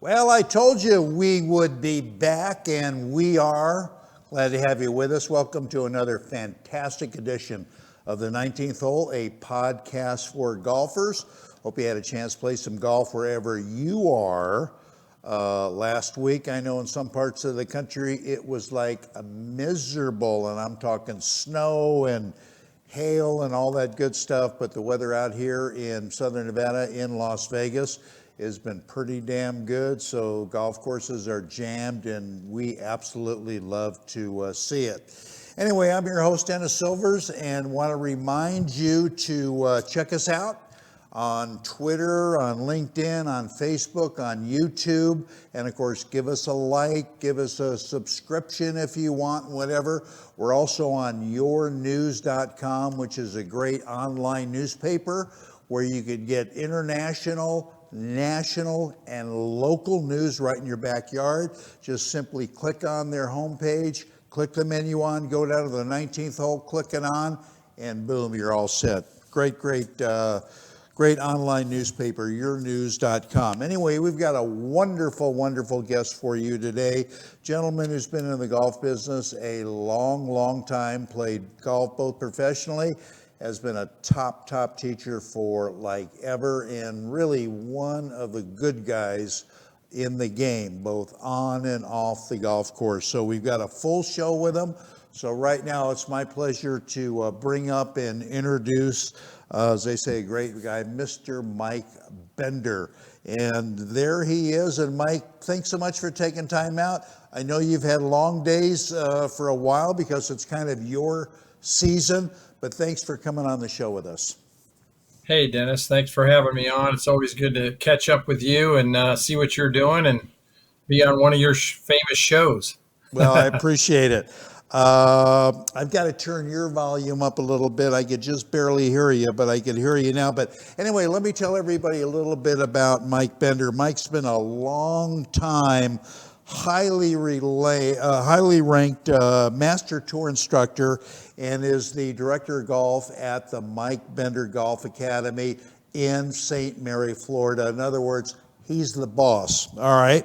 Well, I told you we would be back, and we are. Glad to have you with us. Welcome to another fantastic edition of the 19th Hole, a podcast for golfers. Hope you had a chance to play some golf wherever you are. Last week, I know in some parts of the country, it was like a miserable, and I'm talking snow and hail and all that good stuff, but the weather out here in Southern Nevada, in Las Vegas, has been pretty damn good, so golf courses are jammed, and we absolutely love to see it. Anyway, I'm your host, Dennis Silvers, and want to remind you to check us out on Twitter, on LinkedIn, on Facebook, on YouTube, and of course, give us a like, give us a subscription if you want, whatever. We're also on yournews.com, which is a great online newspaper where you could get international, national, and local news right in your backyard. Just simply click on their homepage, click the menu on, go down to the 19th hole, click it on, and boom, you're all set. Great online newspaper, yournews.com. Anyway, we've got a wonderful, wonderful guest for you today. Gentleman who's been in the golf business a long, long time, played golf both professionally, has been a top teacher for like ever, and really one of the good guys in the game, both on and off the golf course. So we've got a full show with him. So right now it's my pleasure to bring up and introduce, as they say, a great guy, Mr. Mike Bender. And there he is. And Mike, thanks so much for taking time out. I know you've had long days for a while because it's kind of your season, but thanks for coming on the show with us. Hey, Dennis, thanks for having me on. It's always good to catch up with you and see what you're doing and be on one of your famous shows. Well, I appreciate it. I've got to turn your volume up a little bit. I could just barely hear you, but I can hear you now. But anyway, let me tell everybody a little bit about Mike Bender. Mike's been a long time highly ranked Master Tour instructor and is the director of golf at the Mike Bender Golf Academy in St. Mary, Florida. In other words, he's the boss. All right.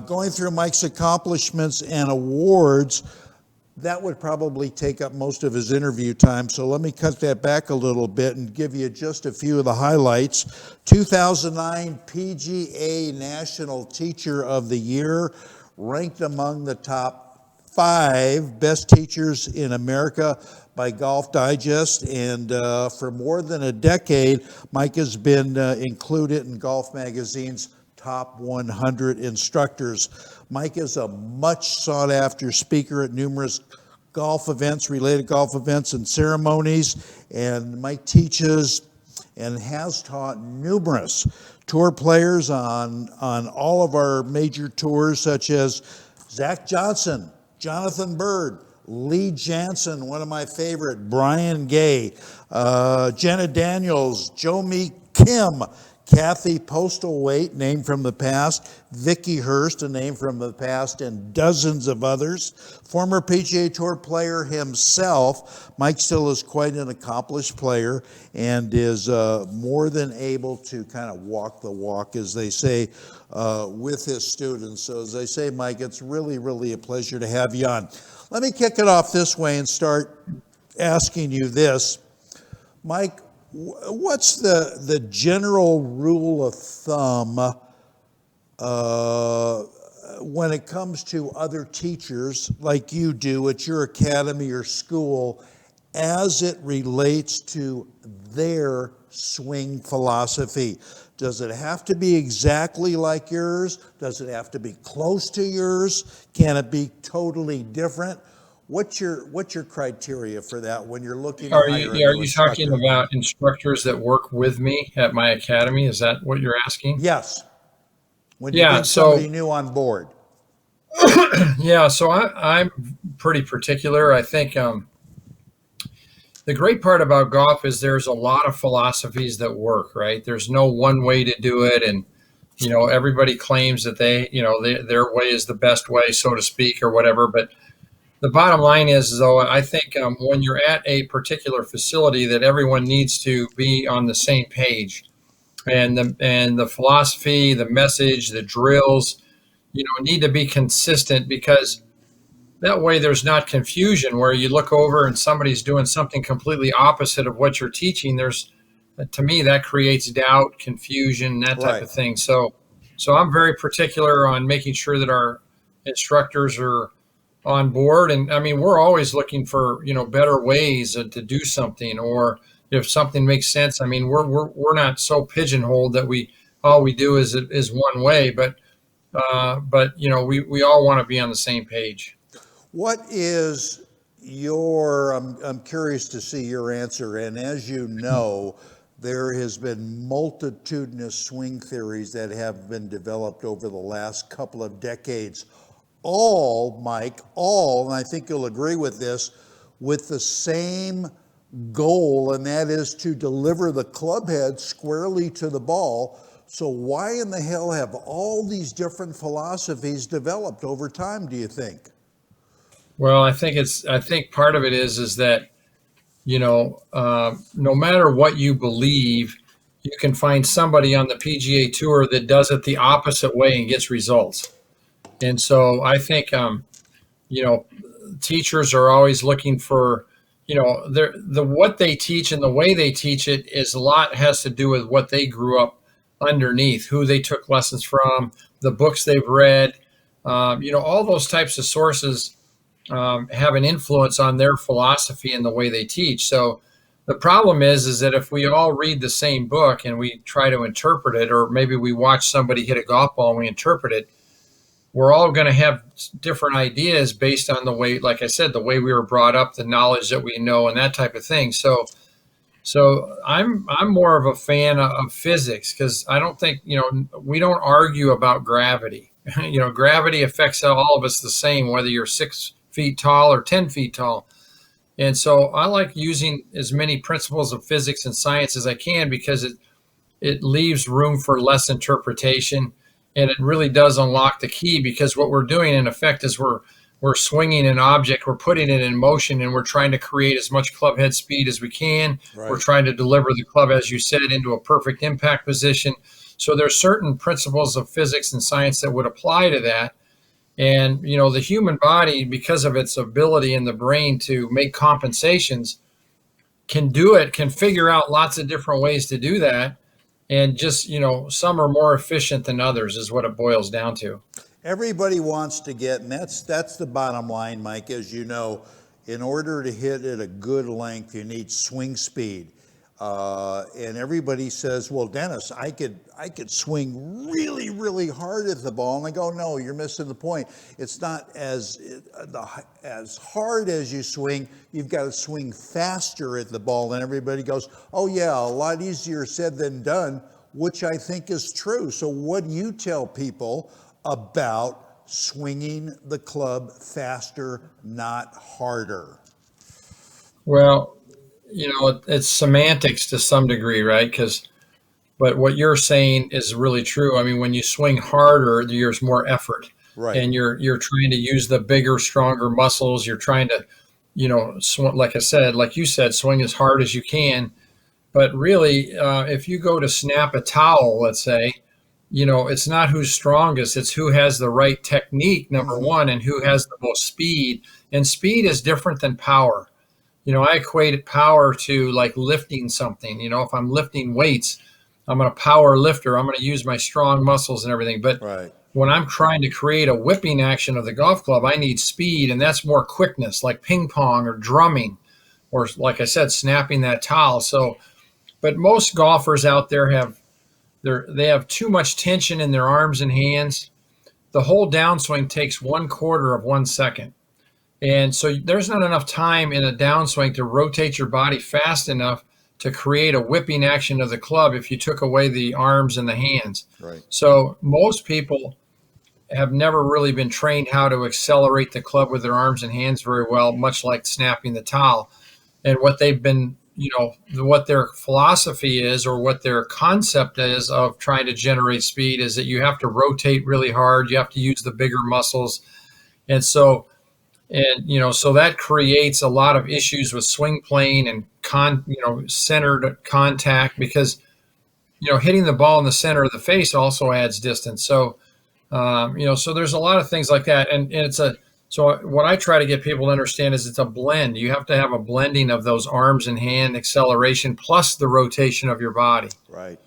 Going through Mike's accomplishments and awards, that would probably take up most of his interview time. So let me cut that back a little bit and give you just a few of the highlights. 2009 PGA National Teacher of the Year, ranked among the top 5 best teachers in America by Golf Digest. And for more than a decade, Mike has been included in Golf Magazine's top 100 instructors. Mike is a much sought after speaker at numerous golf events, related golf events and ceremonies. And Mike teaches and has taught numerous tour players on all of our major tours, such as Zach Johnson, Jonathan Bird, Lee Jansen, one of my favorite, Brian Gay, Jenna Daniels, Joe Mee Kim, Kathy Postlethwaite, name from the past, Vicky Hurst, a name from the past, and dozens of others. Former PGA Tour player himself, Mike still is quite an accomplished player and is more than able to kind of walk the walk, as they say, with his students. So as they say, Mike, it's really, really a pleasure to have you on. Let me kick it off this way and start asking you this. Mike, what's the general rule of thumb when it comes to other teachers like you do at your academy or school as it relates to their swing philosophy? Does it have to be exactly like yours? Does it have to be close to yours? Can it be totally different? What's your criteria for that when you're looking to hire a new Are you instructor? talking about instructors that work with me at my academy? Is that what you're asking? Yes. When you bring somebody new on board. Yeah, so I'm pretty particular. I think the great part about golf is there's a lot of philosophies that work, right? There's no one way to do it, and everybody claims that their way is the best way, so to speak, or whatever. But the bottom line is, though, I think when you're at a particular facility, that everyone needs to be on the same page. and the philosophy, the message, the drills, need to be consistent, because that way there's not confusion where you look over and somebody's doing something completely opposite of what you're teaching. To me, that creates doubt, confusion, that type Right. of thing. So I'm very particular on making sure that our instructors are on board. And I mean, we're always looking for, better ways to do something, or if something makes sense. I mean, we're not so pigeonholed that all we do is one way, but we all want to be on the same page. What is your, I'm curious to see your answer. And as you know, there has been multitudinous swing theories that have been developed over the last couple of decades. All, Mike, and I think you'll agree with this, with the same goal, and that is to deliver the club head squarely to the ball. So why in the hell have all these different philosophies developed over time, do you think? Well, I think part of it is that, no matter what you believe, you can find somebody on the PGA Tour that does it the opposite way and gets results. And so I think, you know, teachers are always looking for, what they teach and the way they teach it is a lot has to do with what they grew up underneath, who they took lessons from, the books they've read, all those types of sources have an influence on their philosophy and the way they teach. So the problem is that if we all read the same book and we try to interpret it, or maybe we watch somebody hit a golf ball and we interpret it, we're all going to have different ideas based on the way, like I said, the way we were brought up, the knowledge that we know, and that type of thing. So I'm more of a fan of physics, because I don't think, we don't argue about gravity. Gravity affects all of us the same, whether you're 6 feet tall or 10 feet tall. And so I like using as many principles of physics and science as I can, because it leaves room for less interpretation, and it really does unlock the key, because what we're doing in effect is we're swinging an object, we're putting it in motion, and we're trying to create as much club head speed as we can. Right. We're trying to deliver the club, as you said, into a perfect impact position. So there's certain principles of physics and science that would apply to that. And, the human body, because of its ability in the brain to make compensations, can figure out lots of different ways to do that. And just, some are more efficient than others is what it boils down to. Everybody wants to get, and that's the bottom line, Mike. As you know, in order to hit at a good length, you need swing speed. And everybody says, well, Dennis, I could swing really, really hard at the ball. And I go, no, you're missing the point. It's not as hard as you swing. You've got to swing faster at the ball. And everybody goes, oh yeah, a lot easier said than done, which I think is true. So what do you tell people about swinging the club faster, not harder? Well, it's semantics to some degree, right? But what you're saying is really true. I mean, when you swing harder, there's more effort, Right. and you're trying to use the bigger, stronger muscles. You're trying to, like I said, like you said, swing as hard as you can. But really, if you go to snap a towel, let's say, it's not who's strongest, it's who has the right technique, number one, and who has the most speed. And speed is different than power. I equate power to like lifting something. If I'm lifting weights, I'm a power lifter. I'm going to use my strong muscles and everything. But Right. when I'm trying to create a whipping action of the golf club, I need speed, and that's more quickness, like ping pong or drumming, or like I said, snapping that towel. So, but most golfers out there they have too much tension in their arms and hands. The whole downswing takes 1/4 of 1 second. And so there's not enough time in a downswing to rotate your body fast enough to create a whipping action of the club if you took away the arms and the hands. Right. So most people have never really been trained how to accelerate the club with their arms and hands very well, much like snapping the towel. And what they've been, what their philosophy is, or what their concept is of trying to generate speed, is that you have to rotate really hard. You have to use the bigger muscles. And so that creates a lot of issues with swing plane and centered contact, because hitting the ball in the center of the face also adds distance. So, so there's a lot of things like that. And so what I try to get people to understand is it's a blend. You have to have a blending of those arms and hand acceleration plus the rotation of your body. Right.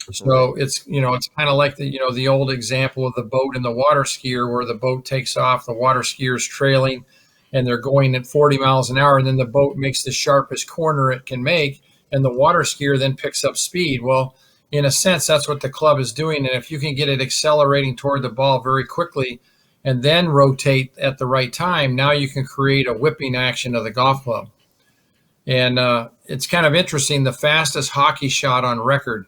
Right. So it's kind of like the old example of the boat and the water skier where the boat takes off, the water skier is trailing and they're going at 40 miles an hour. And then the boat makes the sharpest corner it can make. And the water skier then picks up speed. Well, in a sense, that's what the club is doing. And if you can get it accelerating toward the ball very quickly and then rotate at the right time, now you can create a whipping action of the golf club. And it's kind of interesting. The fastest hockey shot on record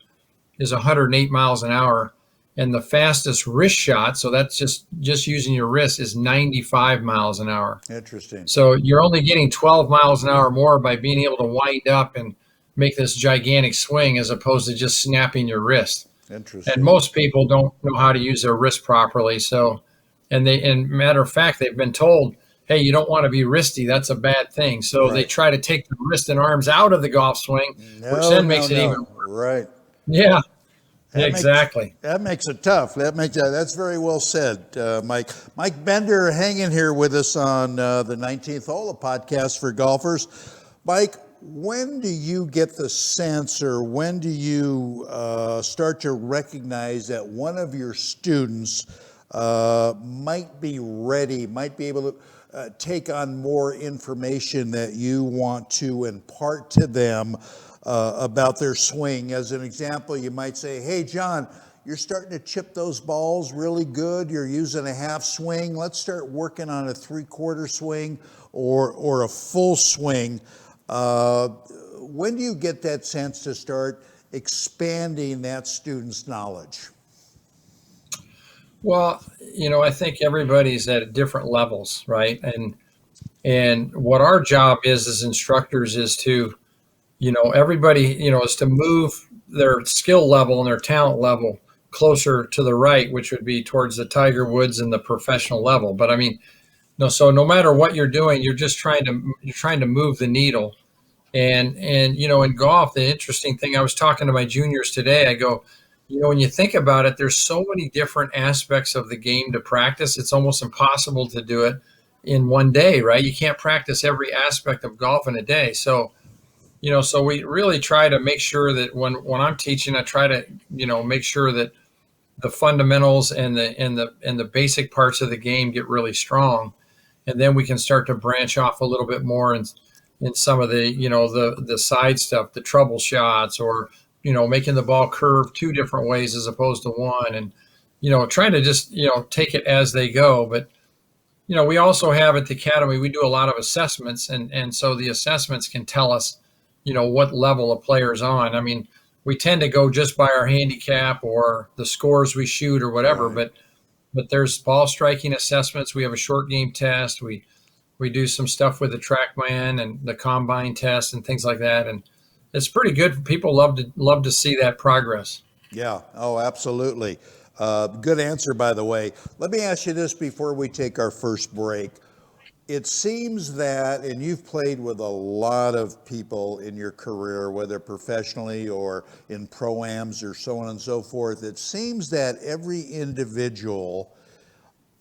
is 108 miles an hour. And the fastest wrist shot, so that's just using your wrist, is 95 miles an hour. Interesting. So you're only getting 12 miles an hour more by being able to wind up and make this gigantic swing as opposed to just snapping your wrist. Interesting. And most people don't know how to use their wrist properly. So, and matter of fact, they've been told, hey, you don't want to be wristy. That's a bad thing. So They try to take the wrist and arms out of the golf swing, which then makes it even worse. Right. Yeah. Exactly. That makes it tough. That's very well said, Mike. Mike Bender hanging here with us on the 19th Hole, a podcast for golfers. Mike, when do you get the sense, or when do you start to recognize that one of your students might be ready, might be able to take on more information that you want to impart to them about their swing? As an example, you might say, hey, John, you're starting to chip those balls really good. You're using a half swing. Let's start working on a 3/4 swing or a full swing. When do you get that sense to start expanding that student's knowledge? Well, I think everybody's at different levels, right? And what our job is as instructors is to everybody, is to move their skill level and their talent level closer to the right, which would be towards the Tiger Woods and the professional level. But I mean, so no matter what you're doing, you're trying to move the needle. And in golf, the interesting thing, I was talking to my juniors today, I go, when you think about it, there's so many different aspects of the game to practice. It's almost impossible to do it in one day, right? You can't practice every aspect of golf in a day. So we really try to make sure that when I'm teaching, I try to, make sure that the fundamentals and the basic parts of the game get really strong. And then we can start to branch off a little bit more in some of the, the side stuff, the trouble shots, or, making the ball curve two different ways as opposed to one, and, trying to just, take it as they go. But, we also have at the academy, we do a lot of assessments. And so the assessments can tell us, what level a player's on. I mean, we tend to go just by our handicap or the scores we shoot or whatever, Right. but there's ball striking assessments. We have a short game test. We do some stuff with the TrackMan and the combine test and things like that. And it's pretty good. People love to see that progress. Yeah. Oh, absolutely. Good answer, by the way. Let me ask you this before we take our first break. It seems that, and you've played with a lot of people in your career, whether professionally or in pro-ams or so on and so forth, it seems that every individual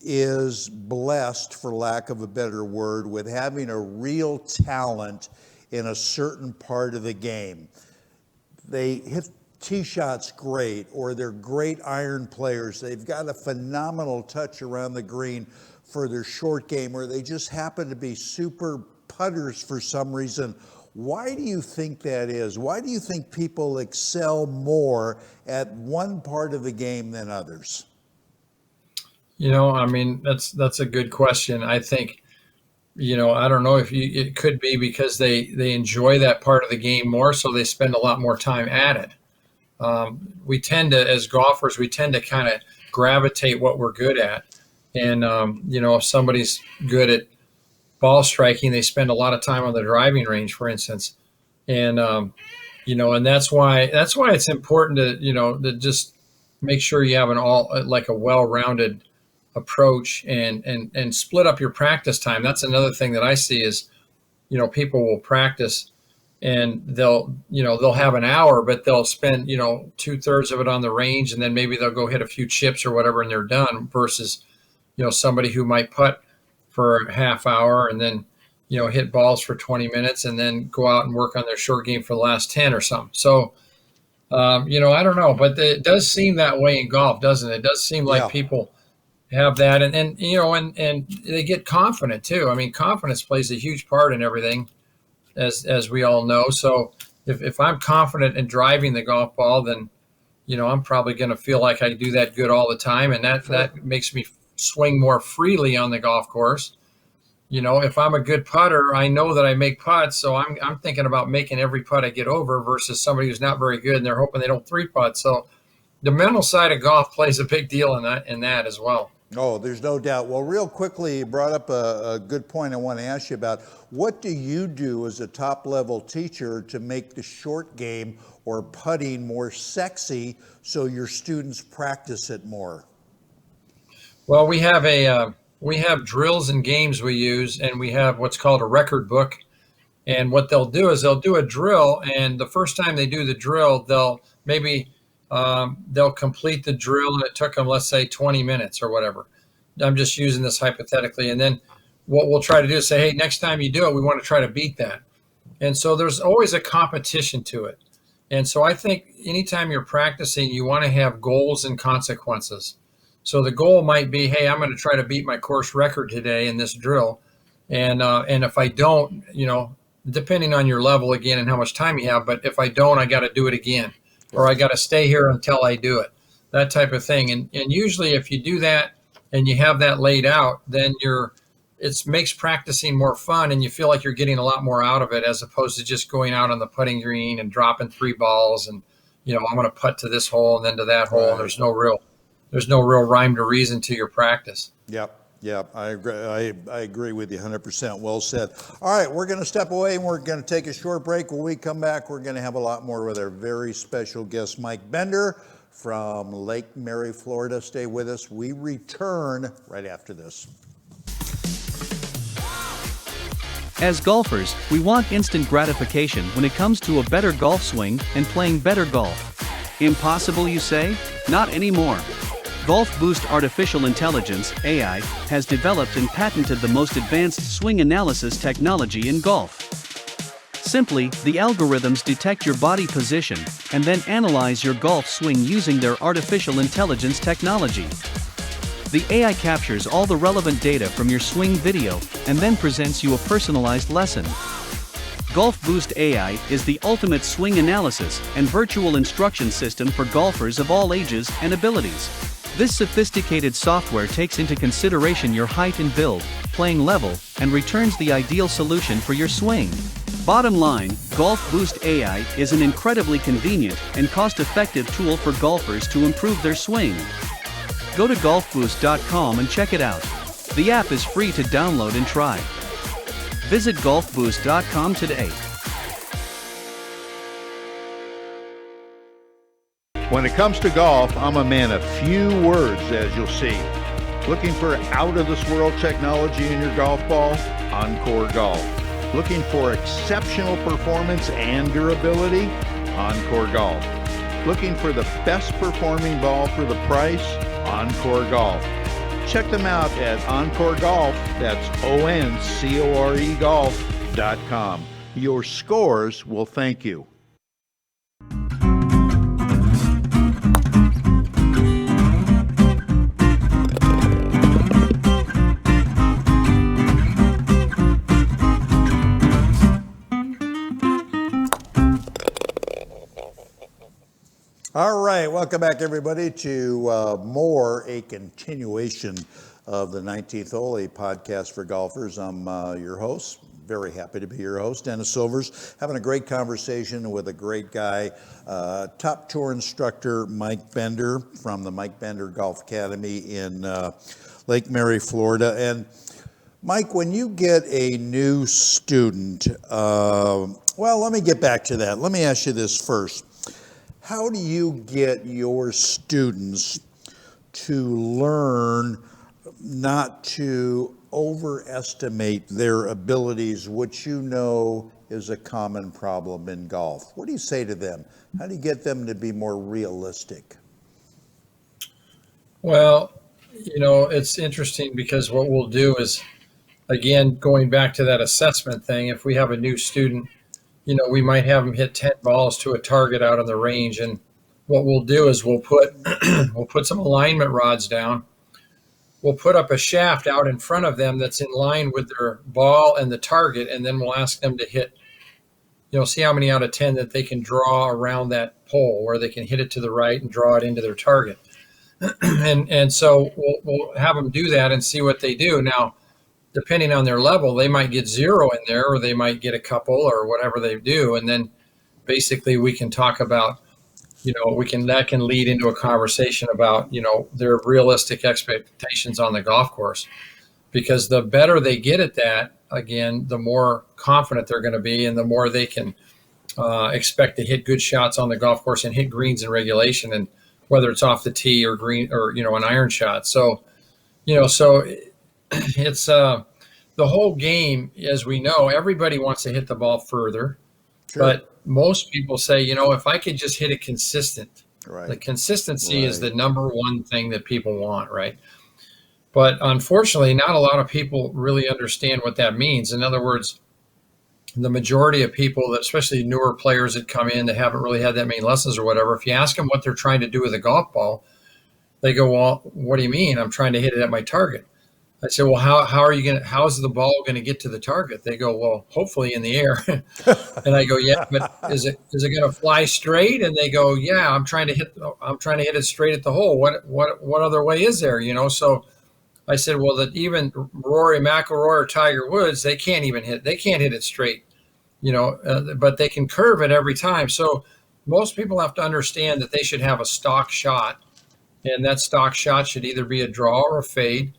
is blessed, for lack of a better word, with having a real talent in a certain part of the game. They hit tee shots great, or they're great iron players. They've got a phenomenal touch around the green for their short game, or they just happen to be super putters for some reason. Why do you think that is? Why do you think people excel more at one part of the game than others? I mean, that's a good question. I think, I don't know it could be because they enjoy that part of the game more, so they spend a lot more time at it. We tend to, as golfers, kind of gravitate what we're good at. And, if somebody's good at ball striking, they spend a lot of time on the driving range, for instance. And, and that's why it's important to, to just make sure you have a well-rounded approach and split up your practice time. That's another thing that I see is, people will practice and they'll have an hour, but they'll spend 2/3 of it on the range, and then maybe they'll go hit a few chips or whatever, and they're done. Versus somebody who might putt for a half hour and then hit balls for 20 minutes and then go out and work on their short game for the last 10 or something. So I don't know, but it does seem that way in golf, doesn't it? It does seem like Yeah. people have that, and they get confident too. I mean, confidence plays a huge part in everything, as we all know. So if I'm confident in driving the golf ball, then I'm probably going to feel like I do that good all the time, and that Sure. that makes me swing more freely on the golf course. If I'm a good putter, I know that I make putts, so I'm thinking about making every putt I get over versus somebody who's not very good and they're hoping they don't three putt. So the mental side of golf plays a big deal in that as well. Oh, there's no doubt. Well, real quickly, you brought up a good point I want to ask you about. What do you do as a top level teacher to make the short game or putting more sexy so your students practice it more? Well, we have drills and games we use, and we have what's called a record book. And what they'll do is they'll do a drill, and the first time they do the drill, they'll complete the drill, and it took them, let's say, 20 minutes or whatever. I'm just using this hypothetically, and then what we'll try to do is say, hey, next time you do it, we want to try to beat that. And so there's always a competition to it. And so I think anytime you're practicing, you want to have goals and consequences. So the goal might be, hey, I'm going to try to beat my course record today in this drill. And if I don't, depending on your level again and how much time you have, but if I don't, I got to do it again, or I got to stay here until I do it, that type of thing. And usually if you do that and you have that laid out, then it makes practicing more fun, and you feel like you're getting a lot more out of it as opposed to just going out on the putting green and dropping three balls and I'm going to putt to this hole and then to that hole. And Right. there's no real rhyme to reason to your practice. Yep. Yep, I agree. I agree with you 100%. Well said. All right, we're going to step away and we're going to take a short break. When we come back, we're going to have a lot more with our very special guest, Mike Bender from Lake Mary, Florida. Stay with us. We return right after this. As golfers, we want instant gratification when it comes to a better golf swing and playing better golf. Impossible, you say? Not anymore. Golf Boost Artificial Intelligence, AI, has developed and patented the most advanced swing analysis technology in golf. Simply, the algorithms detect your body position and then analyze your golf swing using their artificial intelligence technology. The AI captures all the relevant data from your swing video and then presents you a personalized lesson. Golf Boost AI is the ultimate swing analysis and virtual instruction system for golfers of all ages and abilities. This sophisticated software takes into consideration your height and build, playing level, and returns the ideal solution for your swing. Bottom line, Golf Boost AI is an incredibly convenient and cost-effective tool for golfers to improve their swing. Go to golfboost.com and check it out. The app is free to download and try. Visit golfboost.com today. When it comes to golf, I'm a man of few words, as you'll see. Looking for out-of-this-world technology in your golf ball? Encore Golf. Looking for exceptional performance and durability? Encore Golf. Looking for the best performing ball for the price? Encore Golf. Check them out at Encore Golf, that's ONCORE golf.com. Your scores will thank you. All right, welcome back everybody to a continuation of the 19th Hole, a podcast for golfers. I'm your host, very happy to be your host, Dennis Silvers, having a great conversation with a great guy, top tour instructor Mike Bender from the Mike Bender Golf Academy in Lake Mary, Florida. And Mike, when you get a new student, well, let me get back to that. Let me ask you this first. How do you get your students to learn not to overestimate their abilities, which you know is a common problem in golf. What do you say to them? How do you get them to be more realistic? Well, it's interesting because what we'll do is, again, going back to that assessment thing, if we have a new student, we might have them hit 10 balls to a target out on the range. And what we'll do is we'll put we'll put some alignment rods down. We'll put up a shaft out in front of them that's in line with their ball and the target, and then we'll ask them to hit, see how many out of 10 that they can draw around that pole, where they can hit it to the right and draw it into their target. and so we'll have them do that and see what they do. Now, depending on their level, they might get 0 in there, or they might get a couple, or whatever they do. And then basically we can talk about, that can lead into a conversation about, their realistic expectations on the golf course, because the better they get at that, again, the more confident they're going to be, and the more they can expect to hit good shots on the golf course and hit greens in regulation, and whether it's off the tee or green, or, an iron shot. So, so it's the whole game, as we know, everybody wants to hit the ball further, Sure. but most people say, if I could just hit it consistent, Right. the consistency is the number one thing that people want, right? But unfortunately, not a lot of people really understand what that means. In other words, the majority of people, especially newer players that come in that haven't really had that many lessons or whatever, if you ask them what they're trying to do with a golf ball, they go, well, what do you mean? I'm trying to hit it at my target. I say, well, how's the ball going to get to the target? They go, well, hopefully in the air. And I go, yeah, but is it going to fly straight? And they go, yeah, I'm trying to hit it straight at the hole. What other way is there? So I said, well, that even Rory McIlroy or Tiger Woods, they can't hit it straight, but they can curve it every time. So most people have to understand that they should have a stock shot, and that stock shot should either be a draw or a fade,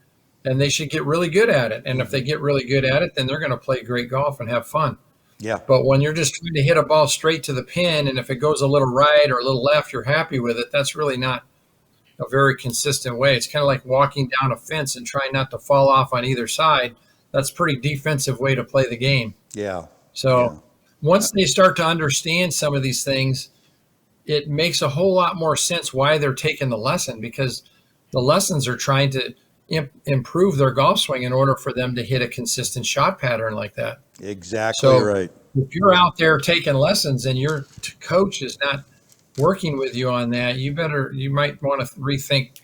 and they should get really good at it. And if they get really good at it, then they're going to play great golf and have fun. Yeah. But when you're just trying to hit a ball straight to the pin, and if it goes a little right or a little left, you're happy with it, that's really not a very consistent way. It's kind of like walking down a fence and trying not to fall off on either side. That's a pretty defensive way to play the game. Yeah. So once they start to understand some of these things, it makes a whole lot more sense why they're taking the lesson, because the lessons are trying to improve their golf swing in order for them to hit a consistent shot pattern like that. Exactly right. If you're out there taking lessons and your coach is not working with you on that, you might want to rethink,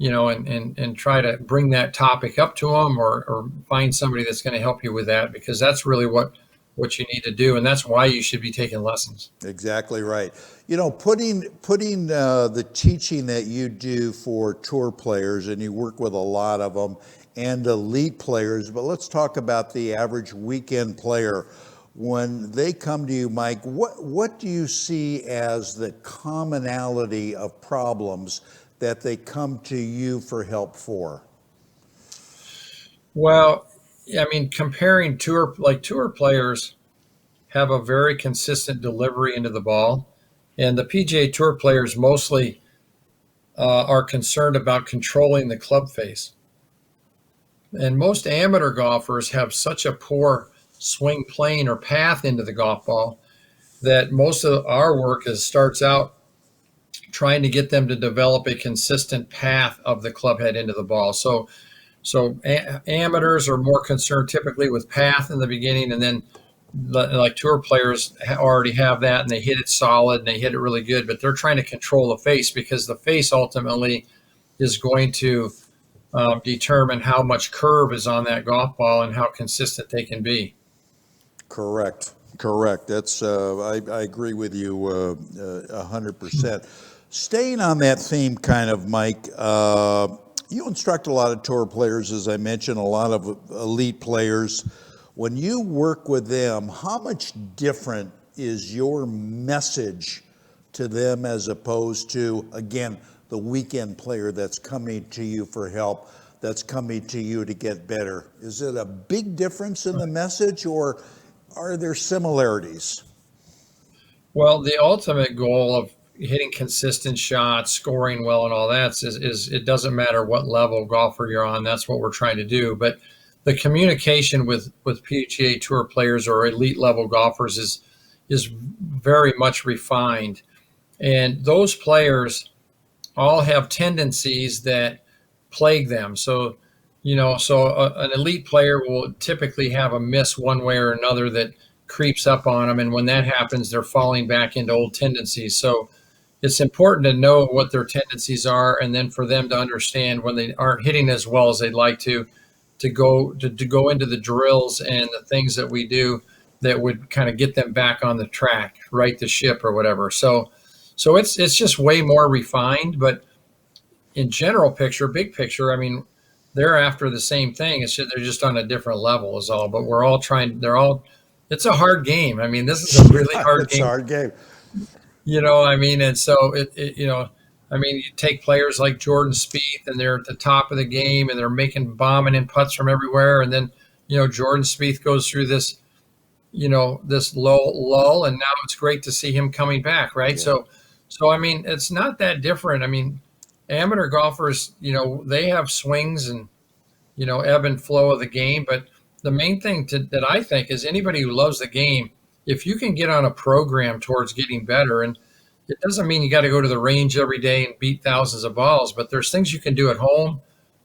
and try to bring that topic up to them, or find somebody that's going to help you with that, because that's really what you need to do, and that's why you should be taking lessons. Exactly right. Putting the teaching that you do for tour players, and you work with a lot of them, and elite players, but let's talk about the average weekend player. When they come to you, Mike, what do you see as the commonality of problems that they come to you for help for? Well, I mean, comparing tour players have a very consistent delivery into the ball, and the PGA Tour players mostly are concerned about controlling the club face. And most amateur golfers have such a poor swing plane or path into the golf ball that most of our work starts out trying to get them to develop a consistent path of the club head into the ball. So amateurs are more concerned typically with path in the beginning, and then like tour players already have that, and they hit it solid and they hit it really good, but they're trying to control the face, because the face ultimately is going to determine how much curve is on that golf ball and how consistent they can be. Correct. That's I agree with you 100%. Staying on that theme, kind of, Mike. You instruct a lot of tour players, as I mentioned, a lot of elite players. When you work with them, how much different is your message to them as opposed to, again, the weekend player that's coming to you for help, that's coming to you to get better? Is it a big difference in the message, or are there similarities? Well, the ultimate goal of hitting consistent shots, scoring well, and all that is it doesn't matter what level golfer you're on. That's what we're trying to do. But the communication with PGA Tour players or elite level golfers is very much refined, and those players all have tendencies that plague them. So, an elite player will typically have a miss one way or another that creeps up on them, and when that happens, they're falling back into old tendencies. So it's important to know what their tendencies are, and then for them to understand when they aren't hitting as well as they'd like to go into the drills and the things that we do that would kind of get them back on the track, right the ship or whatever. So it's just way more refined, but in general picture, big picture, I mean, they're after the same thing. It's just, they're just on a different level is all, but we're all trying, it's a hard game. I mean, this is a really hard It's game. a hard game. I mean, and so I mean, you take players like Jordan Spieth, and they're at the top of the game, and they're making bombing in putts from everywhere, and then Jordan Spieth goes through this this lull, and now it's great to see him coming back, right? Yeah. So I mean, it's not that different. I mean, amateur golfers, they have swings and ebb and flow of the game, but the main thing that I think is anybody who loves the game, if you can get on a program towards getting better, and it doesn't mean you got to go to the range every day and beat thousands of balls, but there's things you can do at home,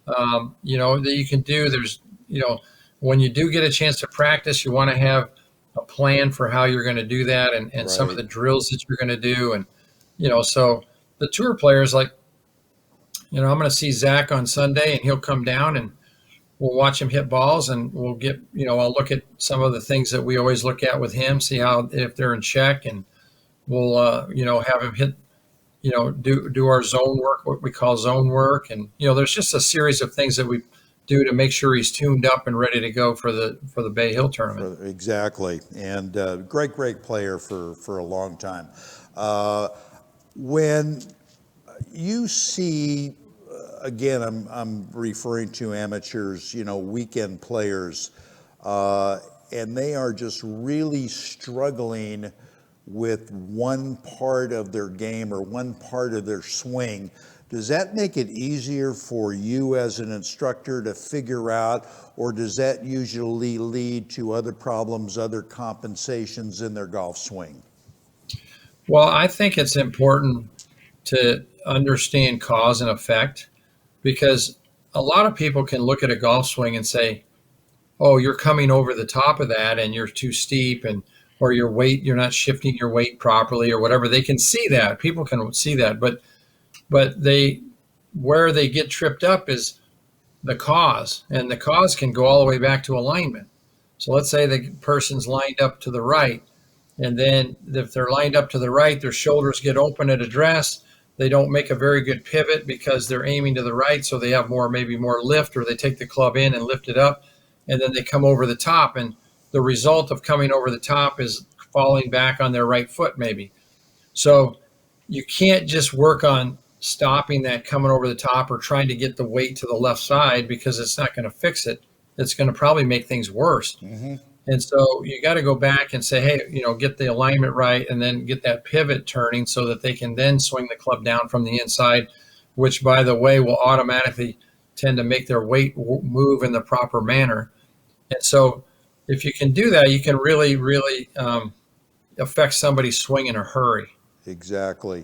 that you can do. There's, when you do get a chance to practice, you want to have a plan for how you're going to do that, and Right. some of the drills that you're going to do. And, so the tour players, like, I'm going to see Zach on Sunday, and he'll come down and we'll watch him hit balls, and we'll get, I'll look at some of the things that we always look at with him, see if they're in check, and we'll, have him hit, do our zone work, what we call zone work. And, there's just a series of things that we do to make sure he's tuned up and ready to go for the Bay Hill tournament. Exactly. And great player for a long time. When you see, again, I'm referring to amateurs, weekend players, and they are just really struggling with one part of their game or one part of their swing. Does that make it easier for you as an instructor to figure out, or does that usually lead to other problems, other compensations in their golf swing? Well, I think it's important to understand cause and effect, because a lot of people can look at a golf swing and say, oh, you're coming over the top of that and you're too steep, or your weight, you're not shifting your weight properly or whatever. They can see that. People can see that, but where they get tripped up is the cause, and the cause can go all the way back to alignment. So let's say the person's lined up to the right, and then if they're lined up to the right, their shoulders get open at address. They don't make a very good pivot because they're aiming to the right, so they have maybe more lift, or they take the club in and lift it up, and then they come over the top, and the result of coming over the top is falling back on their right foot maybe. So you can't just work on stopping that coming over the top or trying to get the weight to the left side, because it's not going to fix it. It's going to probably make things worse. Mm-hmm. And so you got to go back and say, hey, get the alignment right, and then get that pivot turning so that they can then swing the club down from the inside, which, by the way, will automatically tend to make their weight move in the proper manner. And so if you can do that, you can really, really affect somebody's swing in a hurry. Exactly.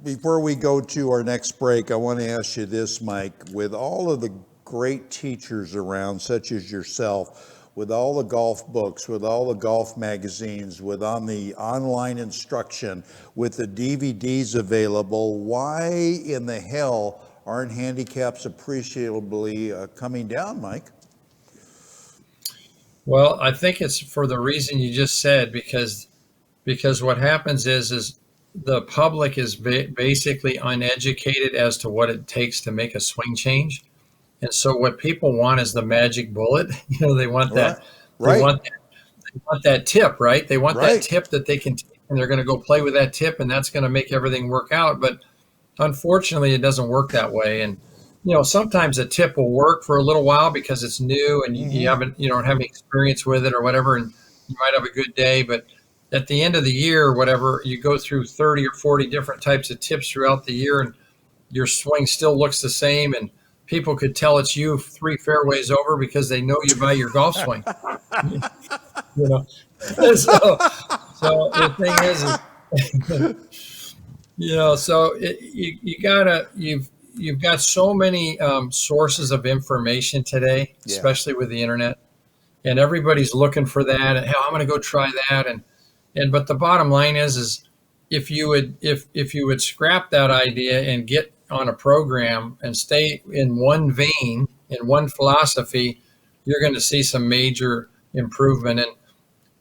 Before we go to our next break, I want to ask you this, Mike. With all of the great teachers around, such as yourself, with all the golf books, with all the golf magazines, with on the online instruction, with the DVDs available, why in the hell aren't handicaps appreciably coming down, Mike? Well, I think it's for the reason you just said, because what happens is the public is basically uneducated as to what it takes to make a swing change. And so what people want is the magic bullet. They want that. Right. They want that tip, right? They want that tip that they can take, and they're going to go play with that tip, and that's going to make everything work out. But unfortunately, it doesn't work that way. And sometimes a tip will work for a little while because it's new and you don't have any experience with it or whatever, and you might have a good day. But at the end of the year or whatever, you go through 30 or 40 different types of tips throughout the year, and your swing still looks the same, and people could tell it's you 3 fairways over because they know you by your golf swing. You know, so the thing is so you've got so many sources of information today, especially with the internet, and everybody's looking for that. And hell, I'm going to go try that. But the bottom line is if you would scrap that idea and get on a program and stay in one vein, in one philosophy, you're going to see some major improvement. And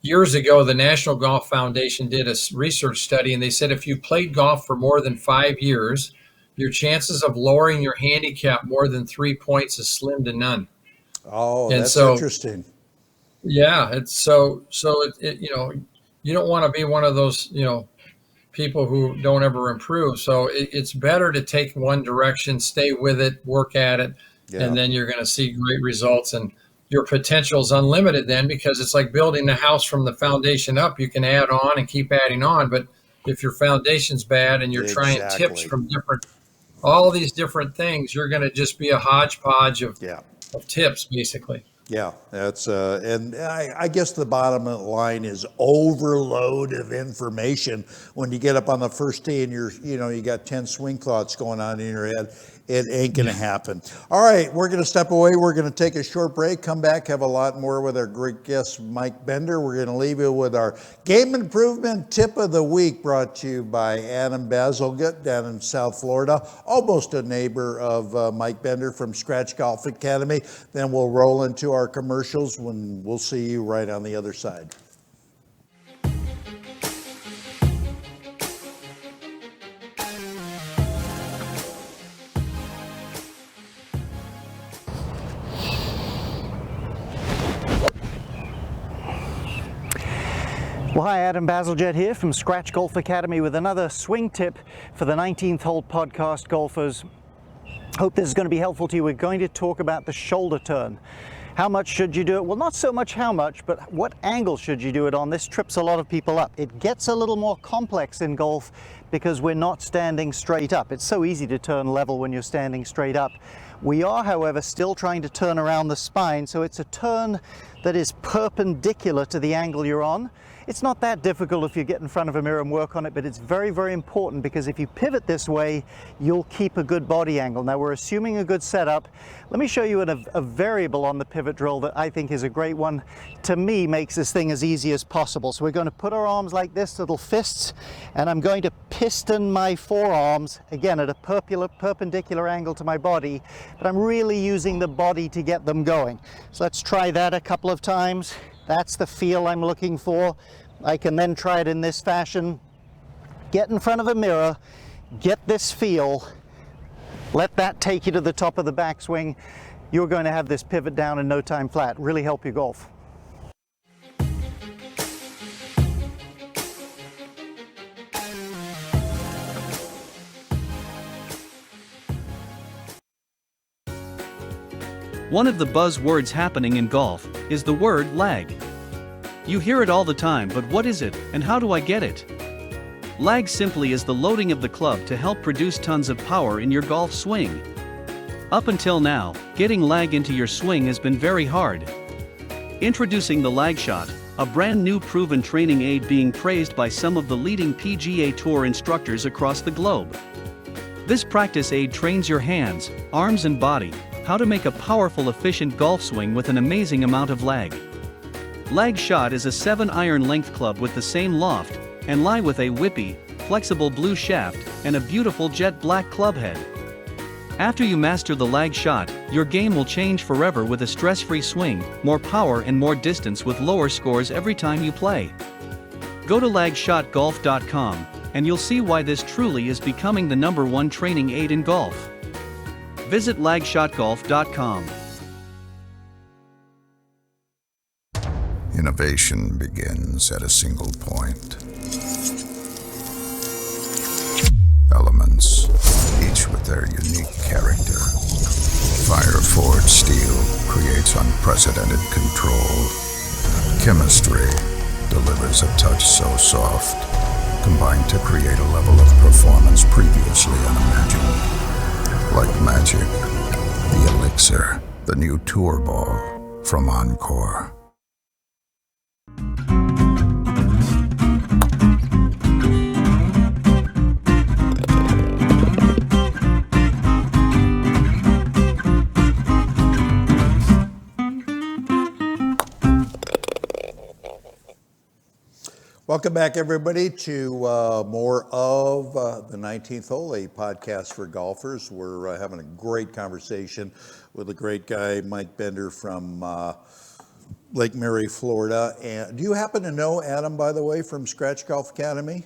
years ago, the National Golf Foundation did a research study, and they said if you played golf for more than 5 years, your chances of lowering your handicap more than 3 points is slim to none. Oh, and that's interesting. Yeah, it's so you don't want to be one of those people who don't ever improve. So it's better to take one direction, stay with it, work at it, and then you're going to see great results. And your potential is unlimited then, because it's like building a house from the foundation up. You can add on and keep adding on. But if your foundation's bad and you're trying tips from all these different things, you're going to just be a hodgepodge of tips, basically. Yeah, that's and I guess the bottom line is overload of information. When you get up on the first tee and you got 10 swing thoughts going on in your head, it ain't going to happen. All right, we're going to step away. We're going to take a short break, come back, have a lot more with our great guest, Mike Bender. We're going to leave you with our game improvement tip of the week, brought to you by Adam Bazalgett down in South Florida, almost a neighbor of Mike Bender from Scratch Golf Academy. Then we'll roll into our commercials when we'll see you right on the other side. Well, hi, Adam Bazalgett here from Scratch Golf Academy with another swing tip for the 19th Hole podcast golfers. Hope this is going to be helpful to you. We're going to talk about the shoulder turn. How much should you do it? Well, not so much how much, but what angle should you do it on? This trips a lot of people up. It gets a little more complex in golf because we're not standing straight up. It's so easy to turn level when you're standing straight up. We are, however, still trying to turn around the spine, so it's a turn that is perpendicular to the angle you're on. It's not that difficult if you get in front of a mirror and work on it, but it's very, very important, because if you pivot this way, you'll keep a good body angle. Now, we're assuming a good setup. Let me show you a variable on the pivot drill that I think is a great one. To me, makes this thing as easy as possible. So we're going to put our arms like this, little fists, and I'm going to piston my forearms, again, at a perpendicular angle to my body, but I'm really using the body to get them going. So let's try that a couple of times. That's the feel I'm looking for. I can then try it in this fashion. Get in front of a mirror, get this feel, let that take you to the top of the backswing. You're going to have this pivot down in no time flat. Really help your golf. One of the buzzwords happening in golf is the word lag. You hear it all the time, but what is it, and how do I get it? Lag simply is the loading of the club to help produce tons of power in your golf swing. Up until now, getting lag into your swing has been very hard. Introducing the Lag Shot, a brand new proven training aid being praised by some of the leading PGA Tour instructors across the globe. This practice aid trains your hands, arms and body how to make a powerful, efficient golf swing with an amazing amount of lag. Lag Shot is a 7-iron length club with the same loft and lie with a whippy, flexible blue shaft and a beautiful jet black club head. After you master the Lag Shot, your game will change forever with a stress-free swing, more power and more distance with lower scores every time you play. Go to lagshotgolf.com and you'll see why this truly is becoming the #1 training aid in golf. Visit lagshotgolf.com. Innovation begins at a single point. Elements, each with their unique character. Fire-forged steel creates unprecedented control. Chemistry delivers a touch so soft, combined to create a level of performance previously unimagined. Like magic, the Boxer, the new tour ball from Encore. Welcome back, everybody, to more of the 19th Hole, a podcast for golfers. We're having a great conversation with a great guy, Mike Bender from Lake Mary, Florida. And do you happen to know Adam, by the way, from Scratch Golf Academy?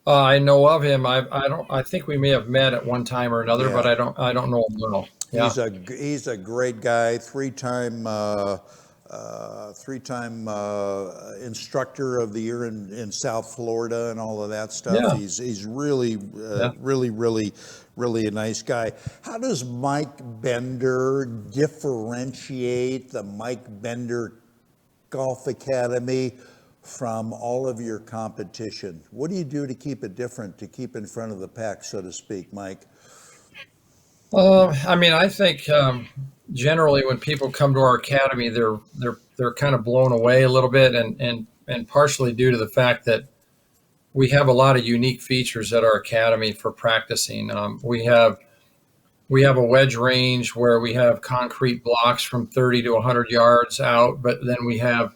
I know of him. I think we may have met at one time or another, Yeah. but I don't know him well. Yeah. He's a great guy, three-time instructor of the year in South Florida and all of that stuff. Yeah. He's really, really a nice guy. How does Mike Bender differentiate the Mike Bender Golf Academy from all of your competition? What do you do to keep it different, to keep in front of the pack, so to speak, Mike? I think generally when people come to our academy, they're kind of blown away a little bit, and partially due to the fact that we have a lot of unique features at our academy for practicing. We have a wedge range where we have concrete blocks from 30 to 100 yards out, but then we have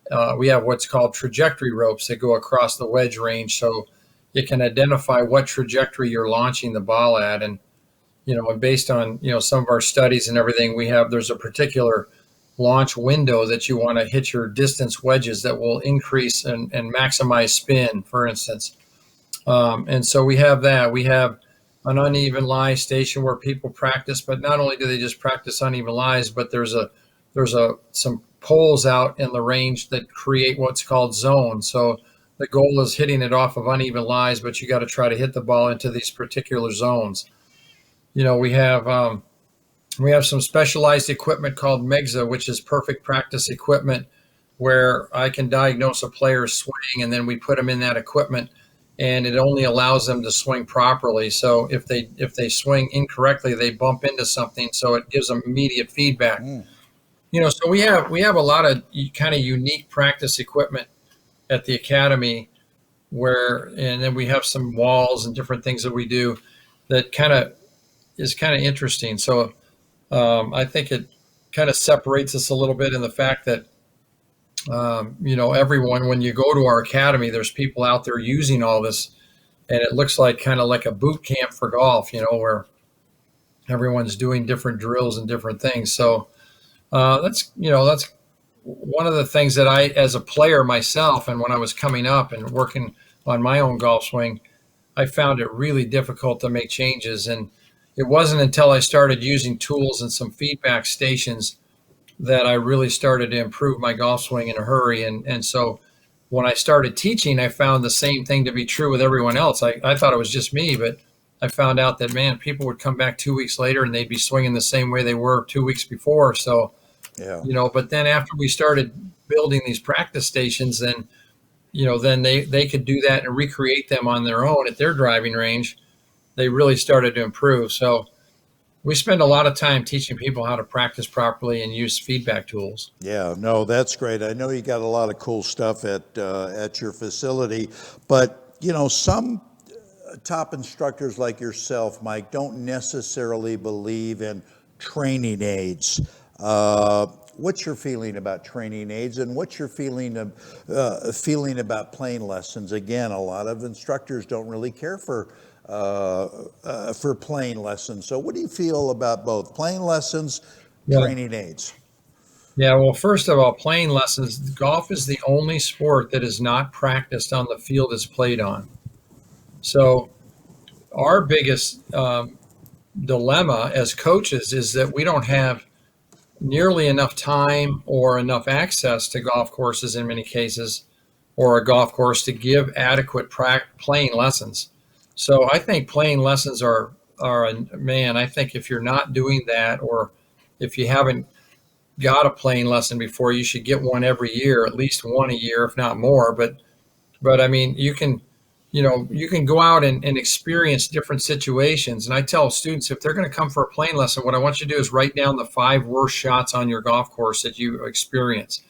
what's called trajectory ropes that go across the wedge range, so you can identify what trajectory you're launching the ball at. And and based on, some of our studies and everything, there's a particular launch window that you want to hit your distance wedges that will increase and maximize spin, for instance. And so we have that. We have an uneven lie station where people practice, but not only do they just practice uneven lies, but there's some poles out in the range that create what's called zones. So the goal is hitting it off of uneven lies, but you got to try to hit the ball into these particular zones. We have some specialized equipment called MEGZA, which is perfect practice equipment, where I can diagnose a player's swing, and then we put them in that equipment, and it only allows them to swing properly. So if they swing incorrectly, they bump into something, so it gives them immediate feedback. So we have a lot of kind of unique practice equipment at the academy, and then we have some walls and different things that we do that is kind of interesting. So I think it kind of separates us a little bit in the fact that, everyone, when you go to our academy, there's people out there using all this, and it looks kind of like a boot camp for golf, where everyone's doing different drills and different things. So that's one of the things that I, as a player myself, and when I was coming up and working on my own golf swing, I found it really difficult to make changes. And it wasn't until I started using tools and some feedback stations that I really started to improve my golf swing in a hurry. And so when I started teaching, I found the same thing to be true with everyone else. I thought it was just me, but I found out that, man, people would come back 2 weeks later and they'd be swinging the same way they were 2 weeks before. So, but then after we started building these practice stations, then they could do that and recreate them on their own at their driving range. They really started to improve. So we spend a lot of time teaching people how to practice properly and use feedback tools. Yeah, no, that's great. I know you got a lot of cool stuff at your facility, but some top instructors like yourself, Mike, don't necessarily believe in training aids. What's your feeling about training aids, and what's your feeling about playing lessons? Again, a lot of instructors don't really care for playing lessons. So what do you feel about both playing lessons, training aids? Yeah, well, first of all, playing lessons, golf is the only sport that is not practiced on the field it's played on. So our biggest dilemma as coaches is that we don't have nearly enough time or enough access to golf courses in many cases, or a golf course to give adequate playing lessons. So I think playing lessons I think if you're not doing that, or if you haven't got a playing lesson before, you should get one every year, at least one a year, if not more. But I mean, you can you can go out and experience different situations. And I tell students, if they're going to come for a playing lesson, what I want you to do is write down the 5 worst shots on your golf course that you experience,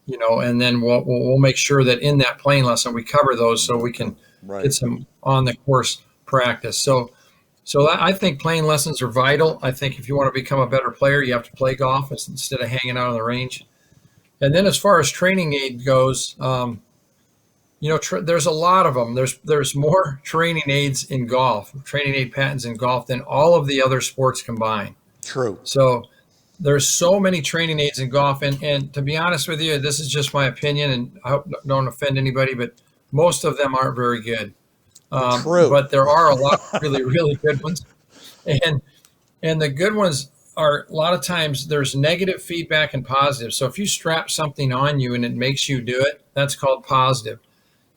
and then we'll make sure that in that playing lesson we cover those so we can get some on the course practice. So I think playing lessons are vital. I think if you want to become a better player, you have to play golf instead of hanging out on the range. And then as far as training aid goes, there's a lot of them. There's more training aids in golf, training aid patents in golf than all of the other sports combined. True. So there's so many training aids in golf. And to be honest with you, this is just my opinion, and I hope don't offend anybody, but most of them aren't very good. True. But there are a lot of really, really good ones. And the good ones are, a lot of times there's negative feedback and positive. So if you strap something on you and it makes you do it, that's called positive.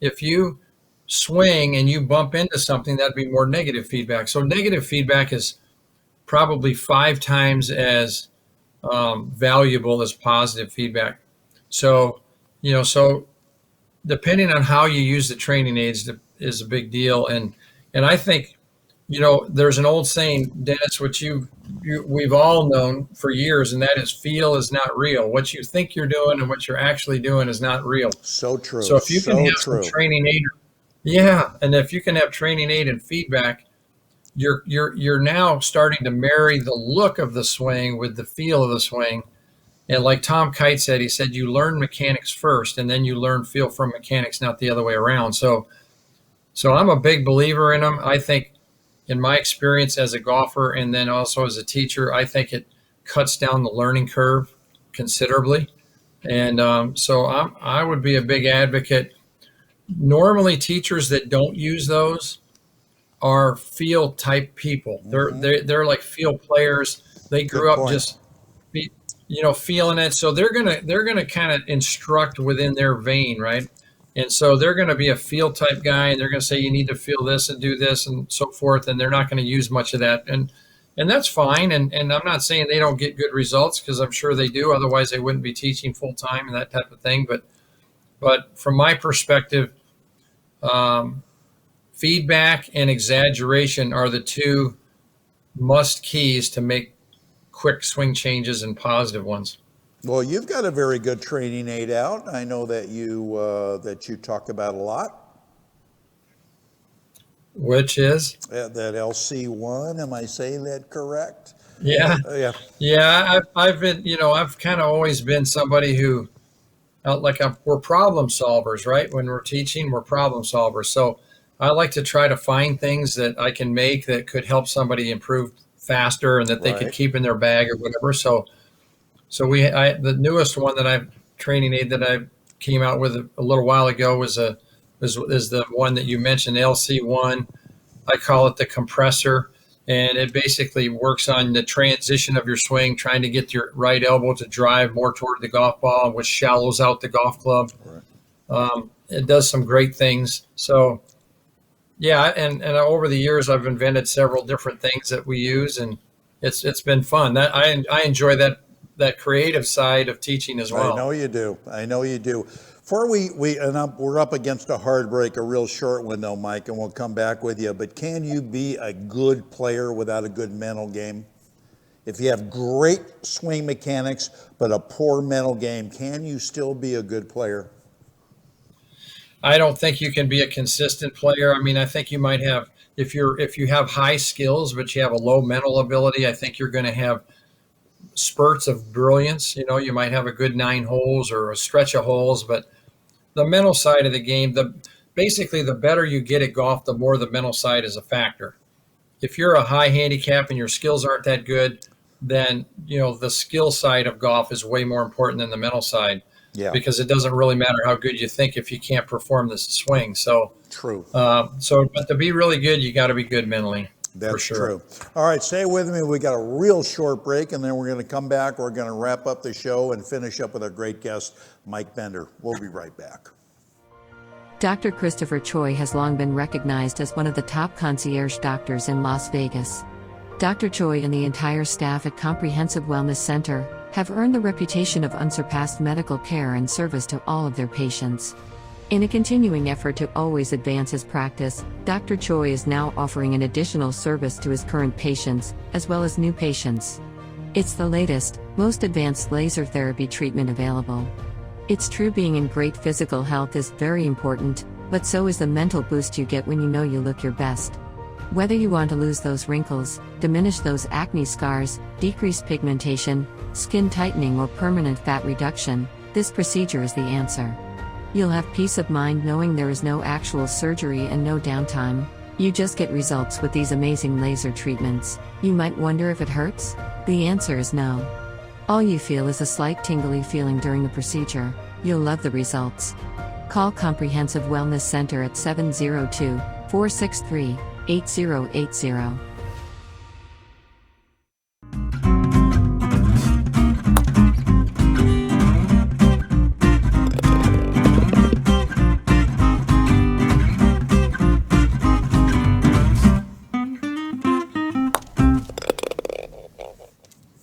If you swing and you bump into something, that'd be more negative feedback. So negative feedback is probably 5 times as valuable as positive feedback. So, so depending on how you use the training aids is a big deal. And I think, there's an old saying, Dennis, which we've all known for years, and that is feel is not real. What you think you're doing and what you're actually doing is not real. So true. So if you can have some training aid, and if you can have training aid and feedback, you're now starting to marry the look of the swing with the feel of the swing. And like Tom Kite said, he said you learn mechanics first, and then you learn feel from mechanics, not the other way around. So I'm a big believer in them. I think, in my experience as a golfer and then also as a teacher, I think it cuts down the learning curve considerably. And so I would be a big advocate. Normally, teachers that don't use those are feel type people. They're like feel players. They grew up just feeling it. So they're gonna kind of instruct within their vein, right? And so they're going to be a feel type guy, and they're going to say you need to feel this and do this and so forth, and they're not going to use much of that, and that's fine. And I'm not saying they don't get good results, because I'm sure they do. Otherwise, they wouldn't be teaching full time and that type of thing. But from my perspective, feedback and exaggeration are the 2 must keys to make quick swing changes and positive ones. Well, you've got a very good training aid out. I know that you talk about a lot. Which is? That LC1, am I saying that correct? Yeah. Yeah. I've been, I've kind of always been somebody who, we're problem solvers, right? When we're teaching, we're problem solvers. So I like to try to find things that I can make that could help somebody improve faster and that they could keep in their bag or whatever. So the newest one that I've training aid that I came out with a little while ago is the one that you mentioned, LC1. I call it the compressor, and it basically works on the transition of your swing, trying to get your right elbow to drive more toward the golf ball, which shallows out the golf club. Right. It does some great things. So, yeah, and over the years I've invented several different things that we use, and it's been fun. That I enjoy that creative side of teaching as well. I know you do. Before we're up against a hard break, a real short one though, Mike, and we'll come back with you. But can you be a good player without a good mental game? If you have great swing mechanics but a poor mental game, can you still be a good player? I don't think you can be a consistent player. I mean, I think you might have, if you have high skills but you have a low mental ability, I think you're going to have spurts of brilliance. You might have a good 9 holes or a stretch of holes, but the mental side of the game, basically the better you get at golf, the more the mental side is a factor. If you're a high handicap and your skills aren't that good, then the skill side of golf is way more important than the mental side. Yeah. Because it doesn't really matter how good you think if you can't perform this swing. So true. But to be really good, you got to be good mentally. That's for sure. True. All right, stay with me. We got a real short break, and then we're going to come back. We're going to wrap up the show and finish up with our great guest, Mike Bender. We'll be right back. Dr. Christopher Choi has long been recognized as one of the top concierge doctors in Las Vegas. Dr. Choi and the entire staff at Comprehensive Wellness Center have earned the reputation of unsurpassed medical care and service to all of their patients. In a continuing effort to always advance his practice, Dr. Choi is now offering an additional service to his current patients, as well as new patients. It's the latest, most advanced laser therapy treatment available. It's true being in great physical health is very important, but so is the mental boost you get when you know you look your best. Whether you want to lose those wrinkles, diminish those acne scars, decrease pigmentation, skin tightening or permanent fat reduction, this procedure is the answer. You'll have peace of mind knowing there is no actual surgery and no downtime. You just get results with these amazing laser treatments. You might wonder if it hurts? The answer is no. All you feel is a slight tingly feeling during the procedure. You'll love the results. Call Comprehensive Wellness Center at 702-463-8080.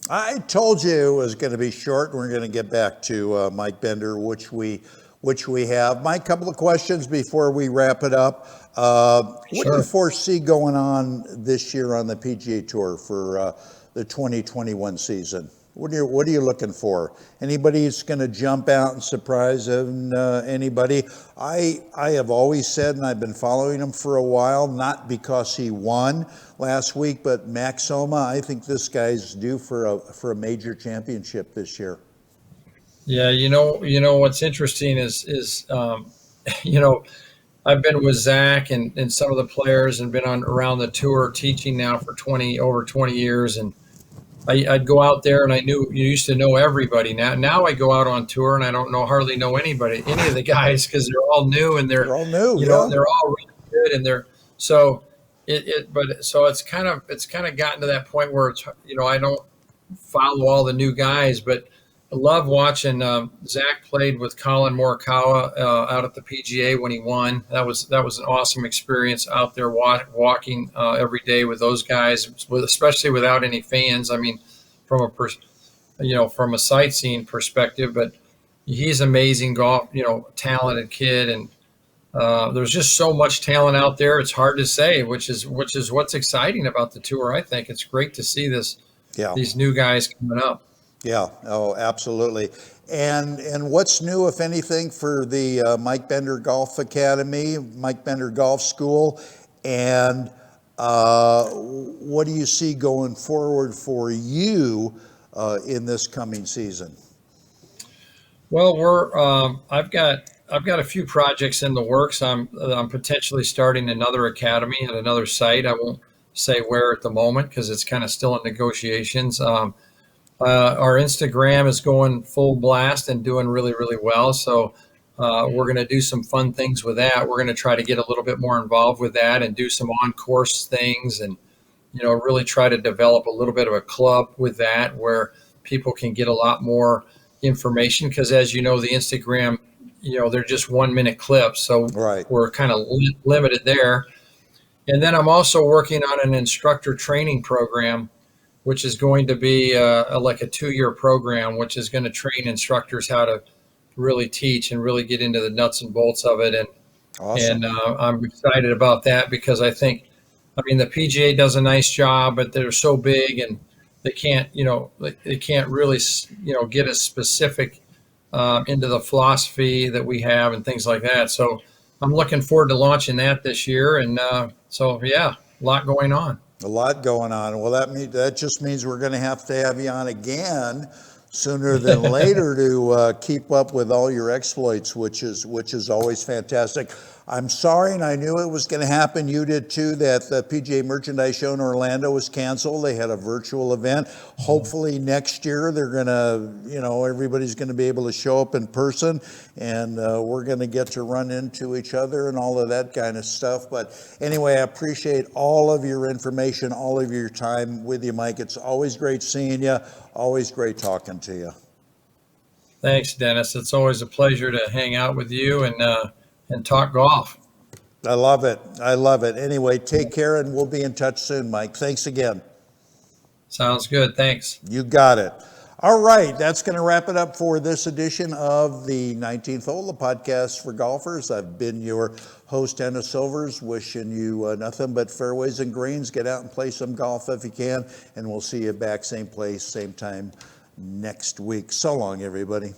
I told you it was going to be short. We're going to get back to Mike Bender, which we have. Mike, couple of questions before we wrap it up. What do you foresee going on this year on the PGA Tour for the 2021 season? What are you looking for? Anybody who's going to jump out and surprise anybody? I have always said, and I've been following him for a while, not because he won last week, but Max Soma, I think this guy's due for a major championship this year. Yeah, you know what's interesting is I've been with Zach and some of the players and been around the tour teaching now for over 20 years, and I'd go out there and I knew you used to know everybody. Now I go out on tour and I don't hardly know any of the guys because they're all new and they're all new. They're all really good and so it's kind of gotten to that point where it's I don't follow all the new guys, but I love watching. Zach played with Colin Morikawa out at the PGA when he won. That was an awesome experience out there walking every day with those guys, especially without any fans. I mean, from a sightseeing perspective, but he's amazing golf, talented kid, and there's just so much talent out there. It's hard to say, which is what's exciting about the tour. I think it's great to see these new guys coming up. Yeah. Oh, absolutely. And what's new, if anything, for the Mike Bender Golf Academy, Mike Bender Golf School, and what do you see going forward for you in this coming season? Well, I've got a few projects in the works. I'm potentially starting another academy at another site. I won't say where at the moment because it's kind of still in negotiations. Our Instagram is going full blast and doing really, really well. So we're going to do some fun things with that. We're going to try to get a little bit more involved with that and do some on-course things and, really try to develop a little bit of a club with that where people can get a lot more information. Because as you know, the Instagram, they're just 1 minute clips. So we're kind of limited there. And then I'm also working on an instructor training program, which is going to be like a 2-year program, which is going to train instructors how to really teach and really get into the nuts and bolts of it. And awesome. And I'm excited about that because the PGA does a nice job, but they're so big and they can't really, get as specific into the philosophy that we have and things like that. So I'm looking forward to launching that this year. And a lot going on. A lot going on. Well, that just means we're going to have you on again sooner than later to keep up with all your exploits, which is always fantastic. I'm sorry, and I knew it was going to happen. You did too, that the PGA Merchandise Show in Orlando was canceled. They had a virtual event. Hopefully next year they're going to, everybody's going to be able to show up in person, and we're going to get to run into each other and all of that kind of stuff. But anyway, I appreciate all of your information, all of your time with you, Mike. It's always great seeing you. Always great talking to you. Thanks, Dennis. It's always a pleasure to hang out with you and talk golf. I love it. Anyway, take care, and we'll be in touch soon, Mike. Thanks again. Sounds good. Thanks. You got it. All right, that's going to wrap it up for this edition of the 19th hole, the podcast for golfers. I've been your host, Dennis Silvers, wishing you nothing but fairways and greens. Get out and play some golf if you can, and we'll see you back same place, same time next week. So long, everybody.